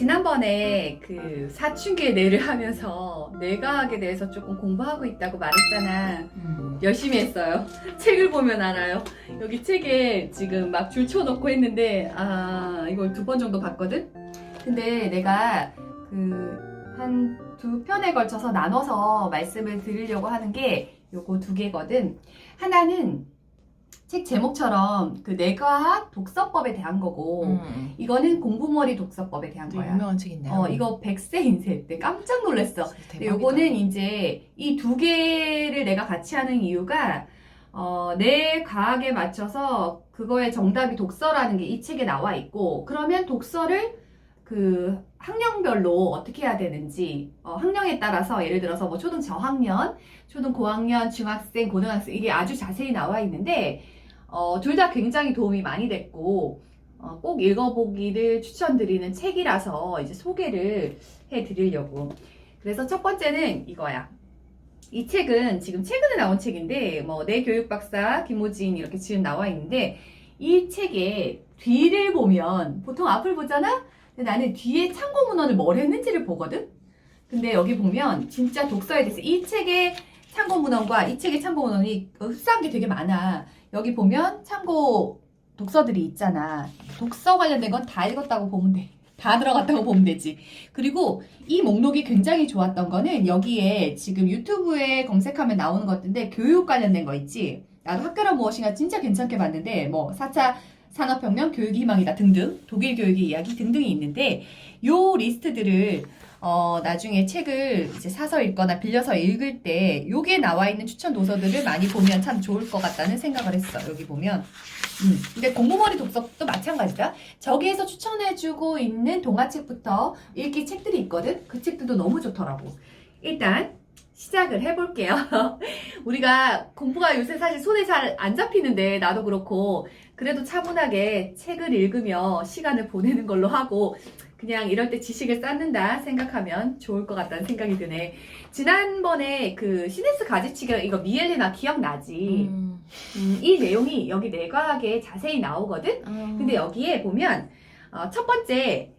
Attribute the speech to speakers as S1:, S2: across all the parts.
S1: 지난번에 그 사춘기의 뇌를 하면서 뇌과학에 대해서 조금 공부하고 있다고 말했잖아. 열심히 했어요. 책을 보면 알아요. 여기 책에 지금 막 줄 쳐놓고 했는데 이걸 2번 정도 봤거든? 근데 내가 한 2편에 걸쳐서 나눠서 말씀을 드리려고 하는 게 요거 2개거든. 하나는 책 제목처럼 그 뇌과학 독서법에 대한 거고 이거는 공부머리 독서법에 대한 거야.
S2: 유명한 책인데요.
S1: 이거 100세 인쇄 때 깜짝 놀랐어. 근데 요거는 이제 이 2개를 내가 같이 하는 이유가 내 과학에 맞춰서 그거의 정답이 독서라는 게 이 책에 나와 있고, 그러면 독서를 그 학년별로 어떻게 해야 되는지 학년에 따라서 예를 들어서 뭐 초등 저학년, 초등 고학년, 중학생, 고등학생 이게 아주 자세히 나와 있는데 둘 다 굉장히 도움이 많이 됐고 꼭 읽어보기를 추천드리는 책이라서 이제 소개를 해드리려고. 그래서 첫 번째는 이거야. 이 책은 지금 최근에 나온 책인데 뭐 내 교육박사 김호진 이렇게 지금 나와 있는데, 이 책의 뒤를 보면 보통 앞을 보잖아? 근데 나는 뒤에 참고 문헌을 뭘 했는지를 보거든? 근데 여기 보면 진짜 독서에 대해서 이 책의 참고 문헌과 이 책의 참고 문헌이 흡사한 게 되게 많아. 여기 보면 참고 독서들이 있잖아. 독서 관련된 건 다 읽었다고 보면 돼. 다 들어갔다고 보면 되지. 그리고 이 목록이 굉장히 좋았던 거는 여기에 지금 유튜브에 검색하면 나오는 것들인데 교육 관련된 거 있지. 나도 학교란 무엇인가 진짜 괜찮게 봤는데 뭐 4차 산업혁명 교육이 희망이다 등등, 독일 교육의 이야기 등등이 있는데, 요 리스트들을 나중에 책을 이제 사서 읽거나 빌려서 읽을 때 요게 나와 있는 추천 도서들을 많이 보면 참 좋을 것 같다는 생각을 했어. 여기 보면 근데 공부머리 독서도 마찬가지다. 저기에서 추천해주고 있는 동화책부터 읽기 책들이 있거든. 그 책들도 너무 좋더라고. 일단 시작을 해볼게요. 우리가 공부가 요새 사실 손에 잘 안 잡히는데, 나도 그렇고 그래도 차분하게 책을 읽으며 시간을 보내는 걸로 하고 그냥 이럴 때 지식을 쌓는다 생각하면 좋을 것 같다는 생각이 드네. 지난번에 그 시네스 가지치기 이거 미엘리나 기억나지? 이 내용이 여기 뇌과학에 자세히 나오거든? 근데 여기에 보면 첫 번째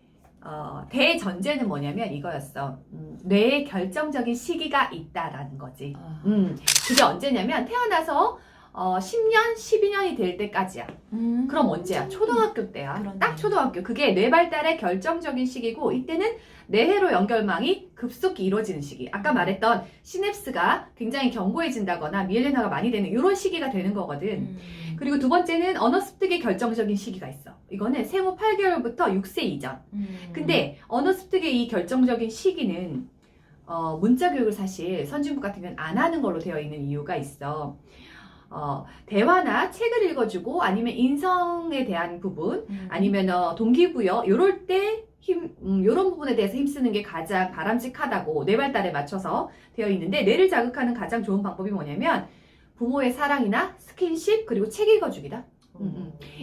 S1: 대전제는 뭐냐면 이거였어. 뇌의 결정적인 시기가 있다라는 거지. 그게 언제냐면 태어나서 10년, 12년이 될 때까지야. 그럼 언제야? 초등학교 때야.
S2: 그러네.
S1: 딱 초등학교. 그게 뇌 발달의 결정적인 시기고, 이때는 뇌회로 연결망이 급속히 이루어지는 시기. 아까 말했던 시냅스가 굉장히 견고해진다거나 미엘리나가 많이 되는 이런 시기가 되는 거거든. 그리고 두 번째는 언어 습득의 결정적인 시기가 있어. 이거는 생후 8개월부터 6세 이전. 근데 언어 습득의 이 결정적인 시기는 문자 교육을 사실 선진국 같은 경우는 안 하는 걸로 되어 있는 이유가 있어. 대화나 책을 읽어주고 아니면 인성에 대한 부분 아니면 동기부여 요럴 때 요런 부분에 대해서 힘쓰는 게 가장 바람직하다고 뇌 발달에 맞춰서 되어 있는데, 뇌를 자극하는 가장 좋은 방법이 뭐냐면 부모의 사랑이나 스킨십 그리고 책 읽어주기다.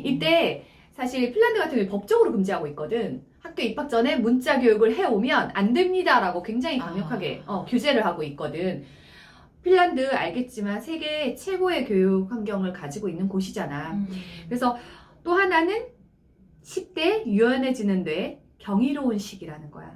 S1: 이때 사실 핀란드 같은 경우에 법적으로 금지하고 있거든. 학교 입학 전에 문자 교육을 해오면 안 됩니다라고 굉장히 강력하게 규제를 하고 있거든. 핀란드 알겠지만 세계 최고의 교육 환경을 가지고 있는 곳이잖아. 그래서 또 하나는 10대 유연해지는데 경이로운 시기라는 거야.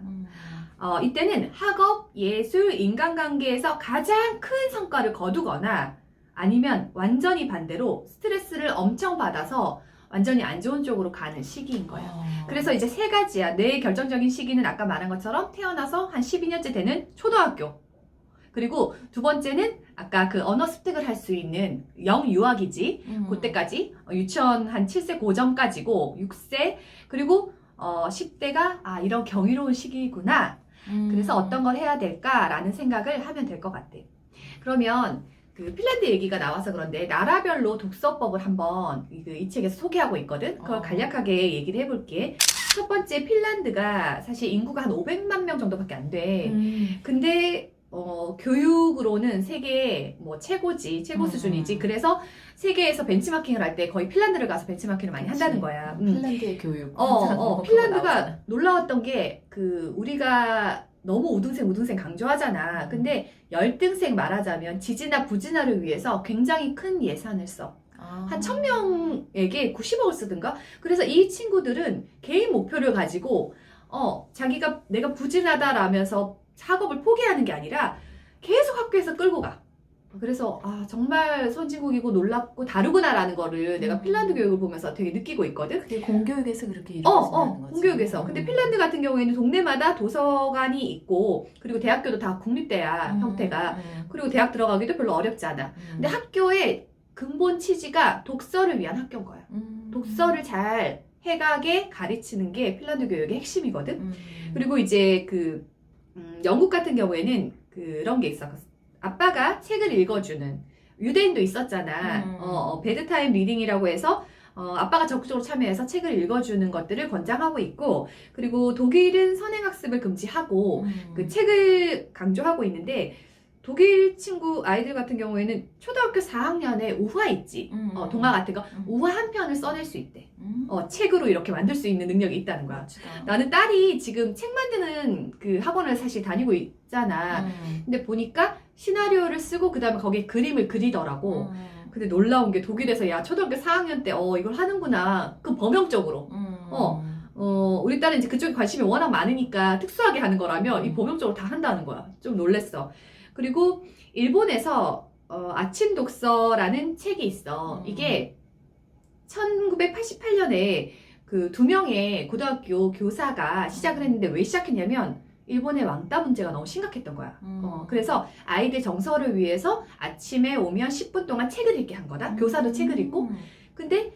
S1: 이때는 학업, 예술, 인간관계에서 가장 큰 성과를 거두거나 아니면 완전히 반대로 스트레스를 엄청 받아서 완전히 안 좋은 쪽으로 가는 시기인 거야. 그래서 이제 3가지야. 뇌의 결정적인 시기는 아까 말한 것처럼 태어나서 한 12년째 되는 초등학교. 그리고 두 번째는 아까 그 언어 습득을 할 수 있는 영유아기지. 그때까지 유치원 한 7세 고전까지고 6세. 그리고 10대가 이런 경이로운 시기구나. 그래서 어떤 걸 해야 될까라는 생각을 하면 될 것 같아. 그러면 그 핀란드 얘기가 나와서 그런데 나라별로 독서법을 한번 이 책에서 소개하고 있거든. 그걸 간략하게 얘기를 해볼게. 첫 번째, 핀란드가 사실 인구가 한 500만 명 정도밖에 안 돼. 근데 교육으로는 세계 뭐 최고 수준이지. 그래서 세계에서 벤치마킹을 할 때 거의 핀란드를 가서 벤치마킹을 많이 한다는 거야.
S2: 핀란드의 교육.
S1: 핀란드가 놀라웠던 게 우리가 너무 우등생 강조하잖아. 근데 열등생 말하자면 지지나 부진화를 위해서 굉장히 큰 예산을 써. 한 1000명에게 90억을 쓰든가. 그래서 이 친구들은 개인 목표를 가지고 자기가 내가 부진하다라면서 학업을 포기하는 게 아니라 계속 학교에서 끌고 가. 그래서 정말 선진국이고 놀랍고 다르구나라는 거를 내가 핀란드 교육을 보면서 되게 느끼고 있거든.
S2: 그게 공교육에서 그렇게 이루어진다는 거지.
S1: 공교육에서. 근데 핀란드 같은 경우에는 동네마다 도서관이 있고, 그리고 대학교도 다 국립대야 형태가. 그리고 대학 들어가기도 별로 어렵지 않아. 근데 학교의 근본 취지가 독서를 위한 학교인 거야. 독서를 잘 해가게 가르치는 게 핀란드 교육의 핵심이거든. 그리고 이제 영국 같은 경우에는 그런 게 있어. 아빠가 책을 읽어주는, 유대인도 있었잖아. 베드타임 리딩이라고 해서 아빠가 적극적으로 참여해서 책을 읽어주는 것들을 권장하고 있고, 그리고 독일은 선행학습을 금지하고 그 책을 강조하고 있는데, 독일 친구 아이들 같은 경우에는 초등학교 4학년에 우화 있지. 동화 같은 거. 우화 한 편을 써낼 수 있대. 책으로 이렇게 만들 수 있는 능력이 있다는 거야.
S2: 멋지다.
S1: 나는 딸이 지금 책 만드는 그 학원을 사실 다니고 있잖아. 근데 보니까 시나리오를 쓰고 그 다음에 거기에 그림을 그리더라고. 근데 놀라운 게 독일에서 야 초등학교 4학년 때 이걸 하는구나. 그 범용적으로. 우리 딸은 이제 그쪽에 관심이 워낙 많으니까 특수하게 하는 거라면 이 범용적으로 다 한다는 거야. 좀 놀랬어. 그리고 일본에서 아침 독서라는 책이 있어. 이게 1988년에 그 2명의 고등학교 교사가 시작을 했는데 왜 시작했냐면 일본의 왕따 문제가 너무 심각했던 거야. 그래서 아이들 정서를 위해서 아침에 오면 10분 동안 책을 읽게 한 거다. 교사도 책을 읽고. 근데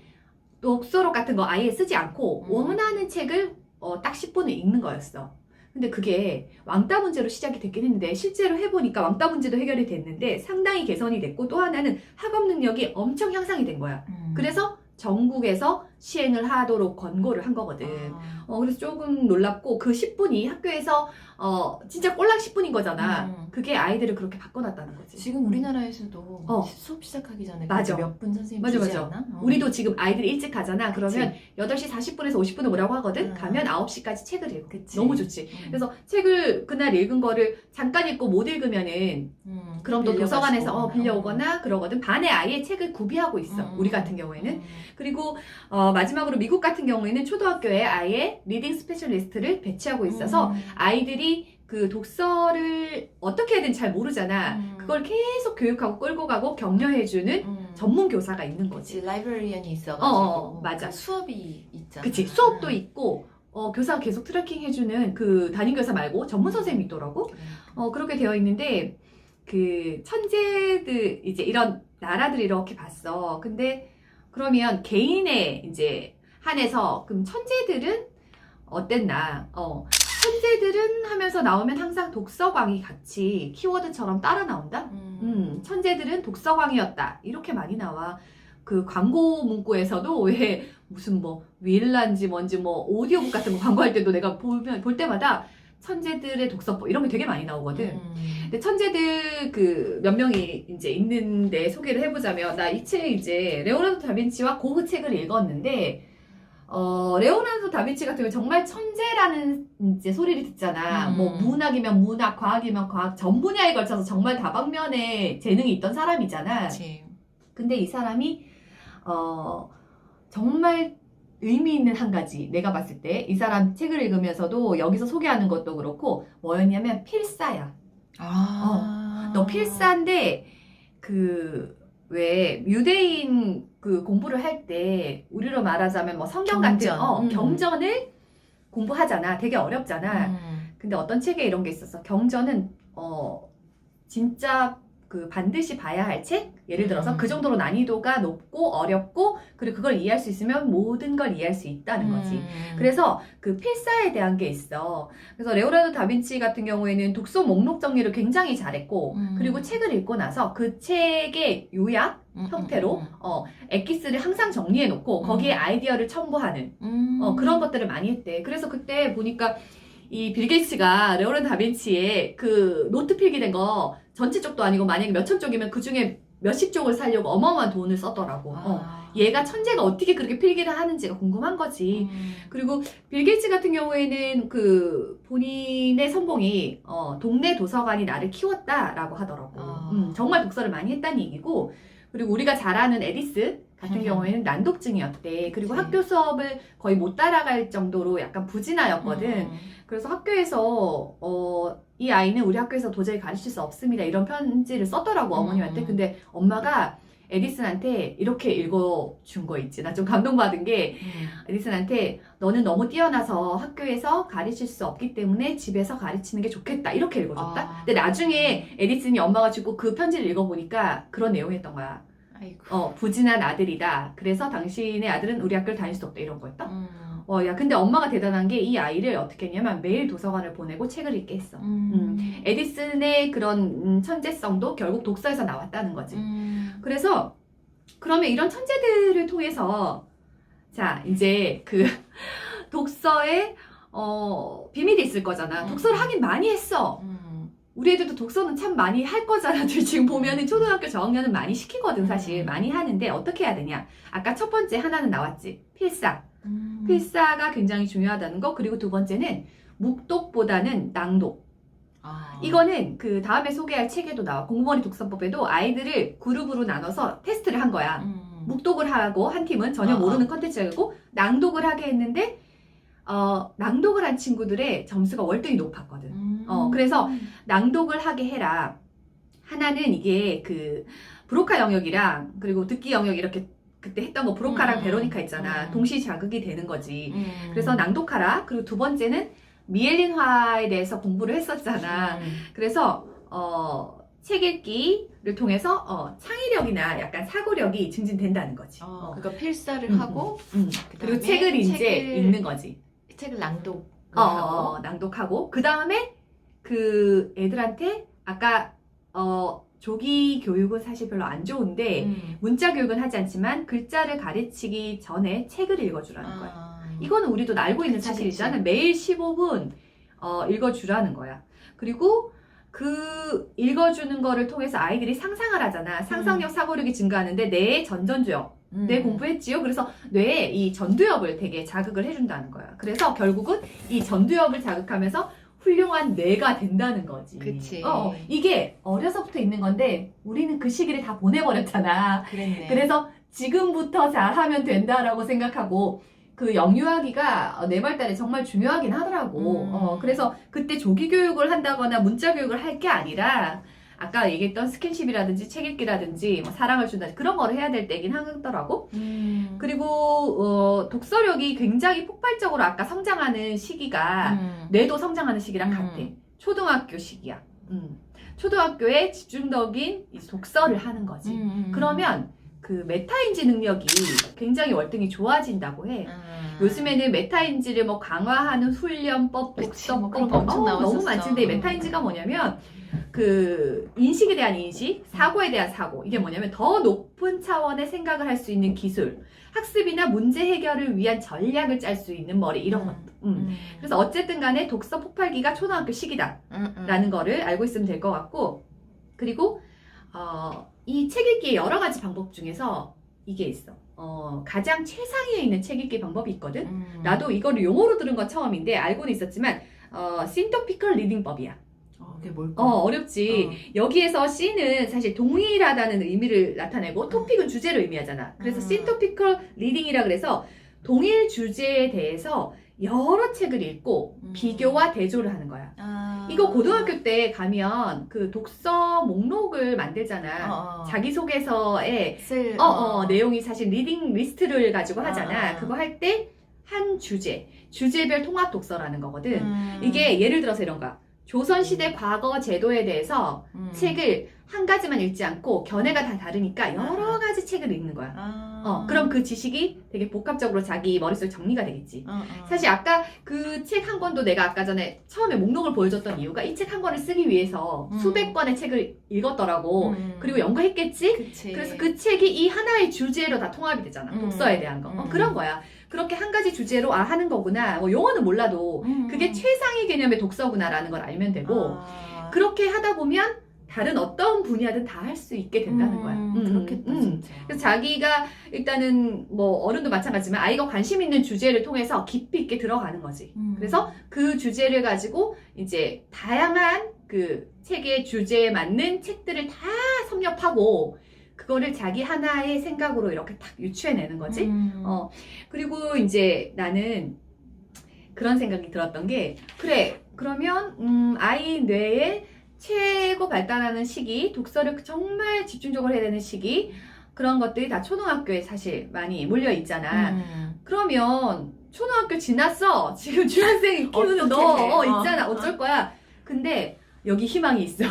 S1: 독서록 같은 거 아예 쓰지 않고 원하는 책을 딱 10분을 읽는 거였어. 근데 그게 왕따 문제로 시작이 됐긴 했는데 실제로 해보니까 왕따 문제도 해결이 됐는데 상당히 개선이 됐고, 또 하나는 학업 능력이 엄청 향상이 된 거야. 그래서 전국에서 시행을 하도록 권고를 한 거거든. 그래서 조금 놀랍고, 그 10분이 학교에서 진짜 꼴랑 10분인 거잖아. 그게 아이들을 그렇게 바꿔놨다는 거지.
S2: 지금 우리나라에서도 수업 시작하기 전에
S1: 맞아.
S2: 몇 분 선생님
S1: 맞아.
S2: 주지 않아?
S1: 우리도 지금 아이들이 일찍 가잖아. 그러면 8시 40분에서 50분을 오라고 하거든. 가면 9시까지 책을 읽어. 너무 좋지. 그래서 책을 그날 읽은 거를 잠깐 읽고 못 읽으면은 그럼 또 도서관에서 빌려오거나 그러거든. 반에 아예 책을 구비하고 있어. 우리 같은 경우에는. 그리고 마지막으로 미국 같은 경우에는 초등학교에 아예 리딩 스페셜리스트를 배치하고 있어서 아이들이 그 독서를 어떻게 해야 되는지 잘 모르잖아. 그걸 계속 교육하고 끌고 가고 격려해주는 전문 교사가 있는 거지.
S2: 그치, 라이브러리언이 있어가지고.
S1: 맞아.
S2: 그 수업이 있잖아.
S1: 그치. 수업도 있고, 교사가 계속 트래킹 해주는 그 담임교사 말고 전문 선생님이 있더라고. 그렇게 되어 있는데, 그 천재들, 이제 이런 나라들 이렇게 봤어. 근데 그러면 개인의 이제 한해서, 그럼 천재들은 어땠나? 천재들은 하면서 나오면 항상 독서광이 같이 키워드처럼 따라 나온다? 천재들은 독서광이었다. 이렇게 많이 나와. 그 광고 문구에서도 왜 무슨 윌란지 뭔지 오디오북 같은 거 광고할 때도 내가 볼 때마다 천재들의 독서법 이런 게 되게 많이 나오거든. 근데 천재들 그 몇 명이 이제 있는데 소개를 해보자면, 나 이 책 이제 레오나르도 다빈치와 고흐 책을 읽었는데, 레오나르도 다빈치 같은 경우 정말 천재라는 이제 소리를 듣잖아. 문학이면 문학, 과학이면 과학, 전 분야에 걸쳐서 정말 다방면에 재능이 있던 사람이잖아.
S2: 그치.
S1: 근데 이 사람이 정말 의미 있는 한 가지, 내가 봤을 때 이 사람 책을 읽으면서도 여기서 소개하는 것도 그렇고 뭐였냐면 필사야. 너 필사인데 왜 유대인 그 공부를 할 때 우리로 말하자면 성경 같은 경전을 공부하잖아. 되게 어렵잖아. 근데 어떤 책에 이런 게 있었어. 경전은 진짜 그 반드시 봐야 할 책? 예를 들어서 그 정도로 난이도가 높고 어렵고, 그리고 그걸 이해할 수 있으면 모든 걸 이해할 수 있다는 거지. 그래서 그 필사에 대한 게 있어. 그래서 레오나르도 다빈치 같은 경우에는 독서 목록 정리를 굉장히 잘했고, 그리고 책을 읽고 나서 그 책의 요약 형태로 엑기스를 항상 정리해 놓고 거기에 아이디어를 첨부하는 그런 것들을 많이 했대. 그래서 그때 보니까 이 빌 게이츠가 레오나르도 다빈치의 그 노트 필기된 거 전체 쪽도 아니고 만약에 몇천 쪽이면 그 중에 몇십 쪽을 사려고 어마어마한 돈을 썼더라고. 얘가 천재가 어떻게 그렇게 필기를 하는지가 궁금한 거지. 그리고 빌 게이츠 같은 경우에는 그 본인의 선봉이 동네 도서관이 나를 키웠다라고 하더라고. 정말 독서를 많이 했다는 얘기고, 그리고 우리가 잘 아는 에디스 같은 경우에는 난독증이었대. 그리고
S2: 그치.
S1: 학교 수업을 거의 못 따라갈 정도로 약간 부진하였거든. 그래서 학교에서 이 아이는 우리 학교에서 도저히 가르칠 수 없습니다. 이런 편지를 썼더라고 어머님한테. 근데 엄마가 에디슨한테 이렇게 읽어준 거 있지. 나 좀 감동받은 게 에디슨한테 너는 너무 뛰어나서 학교에서 가르칠 수 없기 때문에 집에서 가르치는 게 좋겠다. 이렇게 읽어줬다. 근데 나중에 에디슨이 엄마가 주고 그 편지를 읽어보니까 그런 내용이었던 거야.
S2: 아이고.
S1: 부진한 아들이다. 그래서 당신의 아들은 우리 학교를 다닐 수 없다. 이런 거였다. 야, 근데 엄마가 대단한 게 이 아이를 어떻게 했냐면 매일 도서관을 보내고 책을 읽게 했어. 에디슨의 그런 천재성도 결국 독서에서 나왔다는 거지. 그래서 그러면 이런 천재들을 통해서 자, 이제 그 독서에 비밀이 있을 거잖아. 독서를 하긴 많이 했어. 우리 애들도 독서는 참 많이 할 거잖아. 지금 보면은 초등학교 저학년은 많이 시키거든, 사실. 많이 하는데 어떻게 해야 되냐. 아까 첫 번째 하나는 나왔지. 필사. 필사가 굉장히 중요하다는 거. 그리고 두 번째는 묵독보다는 낭독. 이거는 그 다음에 소개할 책에도 나와. 공부머리 독서법에도 아이들을 그룹으로 나눠서 테스트를 한 거야. 묵독을 하고 한 팀은 전혀 모르는 컨텐츠고 낭독을 하게 했는데 낭독을 한 친구들의 점수가 월등히 높았거든. 그래서 낭독을 하게 해라. 하나는 이게 그 브로카 영역이랑 그리고 듣기 영역 이렇게 그때 했던 거 브로카랑 베로니카 있잖아. 동시 자극이 되는 거지. 그래서 낭독하라. 그리고 두 번째는 미엘린화에 대해서 공부를 했었잖아. 그래서 책 읽기를 통해서 창의력이나 약간 사고력이 증진된다는 거지.
S2: 그러니까 필사를 하고
S1: 그리고 책을 이제 읽는 거지.
S2: 책을 낭독.
S1: 낭독하고 그 다음에 그 애들한테 아까 조기 교육은 사실 별로 안 좋은데 문자 교육은 하지 않지만 글자를 가르치기 전에 책을 읽어주라는 거야. 이거는 우리도 알고 있는 사실이잖아. 매일 15분 읽어주라는 거야. 그리고 그 읽어주는 거를 통해서 아이들이 상상을 하잖아. 상상력, 사고력이 증가하는데 뇌의 전전두엽. 뇌 공부했지요. 그래서 뇌에 이 전두엽을 되게 자극을 해준다는 거야. 그래서 결국은 이 전두엽을 자극하면서 훌륭한 뇌가 된다는 거지.
S2: 그치.
S1: 이게 어려서부터 있는 건데 우리는 그 시기를 다 보내버렸잖아.
S2: 그랬네.
S1: 그래서 지금부터 잘하면 된다라고 생각하고 그 영유아기가 뇌 발달에 정말 중요하긴 하더라고. 그래서 그때 조기 교육을 한다거나 문자 교육을 할 게 아니라 아까 얘기했던 스킨십이라든지 책 읽기라든지 뭐 사랑을 준다든지 그런 거를 해야 될 때긴 하더라고. 그리고 독서력이 굉장히 폭발적으로 아까 성장하는 시기가 뇌도 성장하는 시기랑 같아. 초등학교 시기야. 초등학교에 집중적인 독서를 하는 거지. 그러면 그 메타인지 능력이 굉장히 월등히 좋아진다고 해. 요즘에는 메타인지를 뭐 강화하는 훈련법, 독서법 너무 많은데 메타인지가 뭐냐면 그 인식에 대한 인식, 사고에 대한 사고. 이게 뭐냐면 더 높은 차원의 생각을 할 수 있는 기술, 학습이나 문제 해결을 위한 전략을 짤 수 있는 머리 이런 것도. 그래서 어쨌든 간에 독서 폭발기가 초등학교 시기다라는 거를 알고 있으면 될 것 같고, 그리고 이 책 읽기의 여러 가지 방법 중에서 이게 있어. 가장 최상위에 있는 책 읽기 방법이 있거든. 나도 이거를 용어로 들은 건 처음인데 알고는 있었지만 syntopical 리딩법이야.
S2: 그게 뭘까?
S1: 어렵지. 여기에서 C는 사실 동일하다는 의미를 나타내고 토픽은 주제를 의미하잖아. 그래서 syntopical reading이라 그래서 동일 주제에 대해서 여러 책을 읽고 비교와 대조를 하는 거야. 이거 고등학교 때 가면 그 독서 목록을 만들잖아. 자기소개서에 내용이 사실 리딩 리스트를 가지고 하잖아. 그거 할 때 한 주제별 통합 독서라는 거거든. 이게 예를 들어서 이런 거야. 조선시대 과거 제도에 대해서 책을 한 가지만 읽지 않고 견해가 다 다르니까 여러 가지 책을 읽는 거야. 그럼 그 지식이 되게 복합적으로 자기 머릿속에 정리가 되겠지. 사실 아까 그 책 한 권도 내가 아까 전에 처음에 목록을 보여줬던 이유가 이 책 한 권을 쓰기 위해서 수백 권의 책을 읽었더라고. 그리고 연구했겠지?
S2: 그치.
S1: 그래서 그 책이 이 하나의 주제로 다 통합이 되잖아. 독서에 대한 거. 그런 거야. 그렇게 한 가지 주제로 하는 거구나. 뭐 용어는 몰라도 그게 최상위 개념의 독서구나라는 걸 알면 되고 그렇게 하다 보면 다른 어떤 분야든 다 할 수 있게 된다는 거야.
S2: 그렇겠다, 진짜.
S1: 그래서 자기가 일단은 뭐 어른도 마찬가지지만 아이가 관심 있는 주제를 통해서 깊이 있게 들어가는 거지. 그래서 그 주제를 가지고 이제 다양한 그 책의 주제에 맞는 책들을 다 섭렵하고 그거를 자기 하나의 생각으로 이렇게 탁 유추해내는 거지. 그리고 이제 나는 그런 생각이 들었던 게, 그래, 그러면, 아이 뇌에 최고 발달하는 시기, 독서를 정말 집중적으로 해야 되는 시기, 그런 것들이 다 초등학교에 사실 많이 몰려 있잖아. 그러면, 초등학교 지났어. 지금 중학생 키우는 너 있잖아. 어쩔 거야. 근데, 여기 희망이 있어.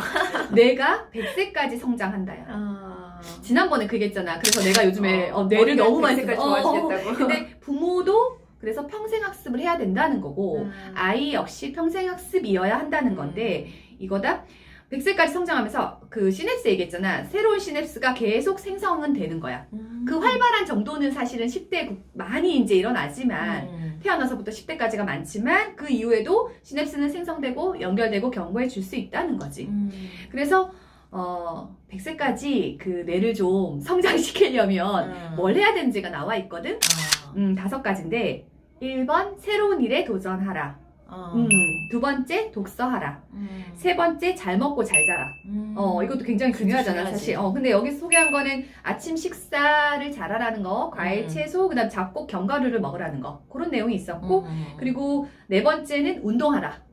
S1: 내가 100세까지 성장한다야. 지난번에 그 얘기했잖아. 그래서 내가 요즘에 뇌를 너무 많이
S2: 색깔
S1: 써.
S2: 좋아하시겠다고.
S1: 근데 부모도 그래서 평생학습을 해야 된다는 거고 아이 역시 평생학습이어야 한다는 건데 이거다. 100세까지 성장하면서 그 시냅스 얘기했잖아. 새로운 시냅스가 계속 생성은 되는 거야. 그 활발한 정도는 사실은 10대 많이 이제 일어나지만 태어나서부터 10대까지가 많지만 그 이후에도 시냅스는 생성되고 연결되고 경고해 줄 수 있다는 거지. 그래서 100세까지 그 뇌를 좀 성장시키려면 뭘 해야 되는지가 나와 있거든. 5가지인데 1번 새로운 일에 도전하라. 2번째 독서하라. 3번째 잘 먹고 잘 자라. 이것도 굉장히 중요하잖아 사실. 근데 여기 소개한 거는 아침 식사를 잘하라는 거, 과일, 채소, 그다음 잡곡, 견과류를 먹으라는 거, 그런 내용이 있었고, 그리고 4번째는 운동하라.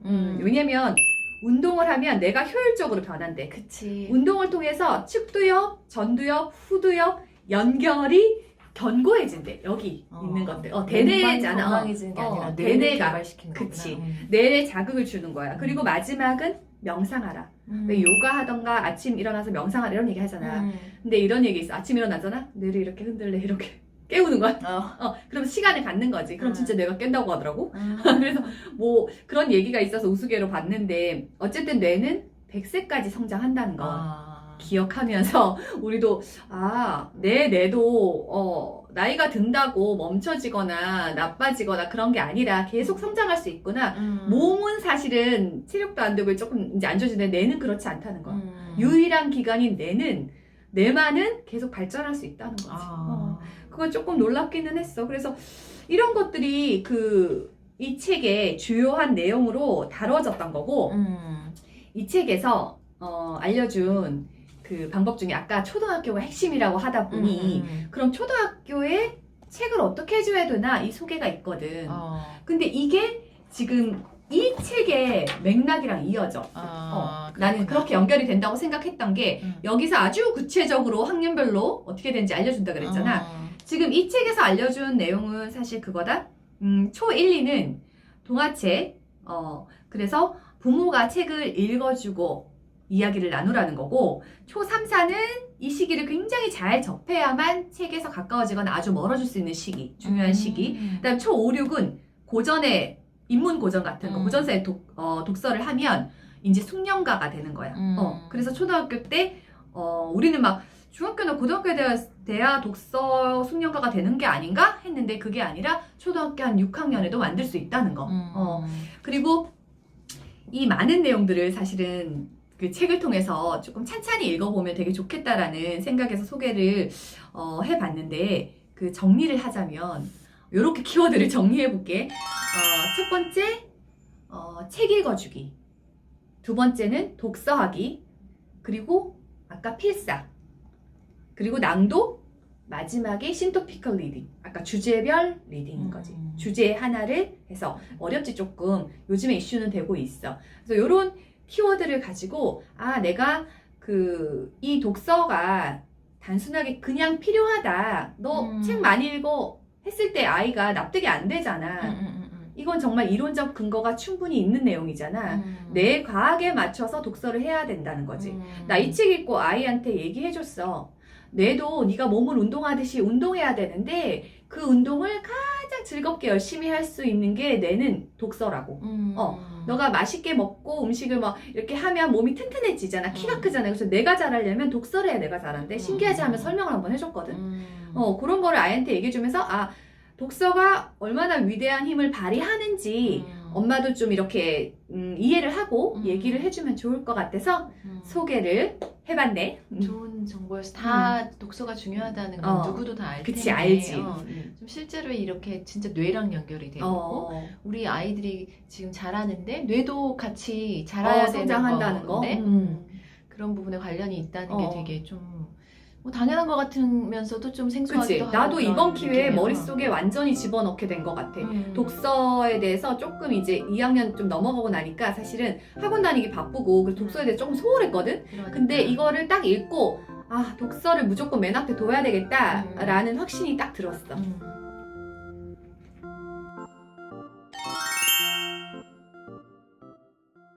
S1: 왜냐면 운동을 하면 내가 효율적으로 변한대.
S2: 그치.
S1: 운동을 통해서 측두엽, 전두엽, 후두엽 연결이 견고해진대. 여기 있는 것들. 대뇌잖아.
S2: 건강해지는 게 아니라 뇌를
S1: 대뇌가.
S2: 개발시키는 거구나.
S1: 그치. 뇌에 자극을 주는 거야. 그리고 마지막은 명상하라. 왜 요가 하던가 아침 일어나서 명상하라 이런 얘기 하잖아. 근데 이런 얘기 있어. 아침 일어나잖아. 뇌를 이렇게 흔들래. 이렇게 깨우는 거야. 그럼 시간을 갖는 거지. 그럼 진짜 뇌가 깬다고 하더라고. 그래서 뭐 그런 얘기가 있어서 우스개로 봤는데 어쨌든 뇌는 100세까지 성장한다는 거. 기억하면서 우리도 내 뇌도 나이가 든다고 멈춰지거나 나빠지거나 그런 게 아니라 계속 성장할 수 있구나. 몸은 사실은 체력도 안 되고 조금 이제 안 좋아지는데 뇌는 그렇지 않다는 거야. 유일한 기관인 뇌만은 계속 발전할 수 있다는 거지. 그거 조금 놀랍기는 했어. 그래서 이런 것들이 이 책의 주요한 내용으로 다뤄졌던 거고 이 책에서 알려준 그 방법 중에 아까 초등학교가 핵심이라고 하다 보니 그럼 초등학교에 책을 어떻게 해줘야 되나 이 소개가 있거든. 근데 이게 지금 이 책의 맥락이랑 이어져. 나는 그렇게 연결이 된다고 생각했던 게 여기서 아주 구체적으로 학년별로 어떻게 되는지 알려준다 그랬잖아. 지금 이 책에서 알려준 내용은 사실 그거다. 초 1, 2는 동화책. 그래서 부모가 책을 읽어주고 이야기를 나누라는 거고 초 3, 4는 이 시기를 굉장히 잘 접해야만 책에서 가까워지거나 아주 멀어질 수 있는 시기, 중요한 시기. 그다음 초 5, 6은 고전의 인문 고전 같은 거, 고전사의 독서를 하면 이제 숙련가가 되는 거야. 그래서 초등학교 때 우리는 막 중학교나 고등학교에 돼야 독서 숙련가가 되는 게 아닌가 했는데 그게 아니라 초등학교 한 6학년에도 만들 수 있다는 거. 그리고 이 많은 내용들을 사실은 그 책을 통해서 조금 찬찬히 읽어보면 되게 좋겠다라는 생각에서 소개를 해봤는데 그 정리를 하자면 이렇게 키워드를 정리해볼게. 첫 번째 책 읽어주기, 두 번째는 독서하기, 그리고 아까 필사, 그리고 낭독, 마지막에 신토피컬 리딩. 아까 주제별 리딩인 거지. 주제 하나를 해서 어렵지 조금. 요즘에 이슈는 되고 있어. 그래서 이런 키워드를 가지고 내가 이 독서가 단순하게 그냥 필요하다. 너 책 많이 읽어 했을 때 아이가 납득이 안 되잖아. 이건 정말 이론적 근거가 충분히 있는 내용이잖아. 내 과학에 맞춰서 독서를 해야 된다는 거지. 나 이 책 읽고 아이한테 얘기해줬어. 뇌도 네가 몸을 운동하듯이 운동해야 되는데 그 운동을 가장 즐겁게 열심히 할 수 있는 게 뇌는 독서라고. 너가 맛있게 먹고 음식을 막 이렇게 하면 몸이 튼튼해지잖아. 키가 크잖아. 그래서 내가 잘하려면 독서를 해야 내가 잘한대. 신기하지 하면 설명을 한번 해줬거든. 그런 거를 아이한테 얘기해주면서 독서가 얼마나 위대한 힘을 발휘하는지 엄마도 좀 이렇게 이해를 하고 얘기를 해주면 좋을 것 같아서 소개를 해봤네.
S2: 좋은 정보여서 다 독서가 중요하다는 건 누구도 다 알 텐데.
S1: 그치, 알지.
S2: 좀 실제로 이렇게 진짜 뇌랑 연결이 되고 우리 아이들이 지금 잘하는데 뇌도 같이 자라야 되는
S1: 성장한다는
S2: 건데
S1: 거.
S2: 그런 부분에 관련이 있다는 게 되게 좀 뭐 당연한 것 같으면서도 좀
S1: 그치?
S2: 생소하기도 하고.
S1: 나도
S2: 그런
S1: 이번 기회에
S2: 느낌이야.
S1: 머릿속에 완전히 집어넣게 된 것 같아.
S2: 음.
S1: 독서에 대해서 조금 이제 2학년 좀 넘어가고 나니까 사실은 학원 다니기 바쁘고 그래서 독서에 대해서 조금 소홀했거든?
S2: 그러니까.
S1: 근데 이거를 딱 읽고 아 독서를 무조건 맨 앞에 둬야 되겠다라는 확신이 딱 들었어.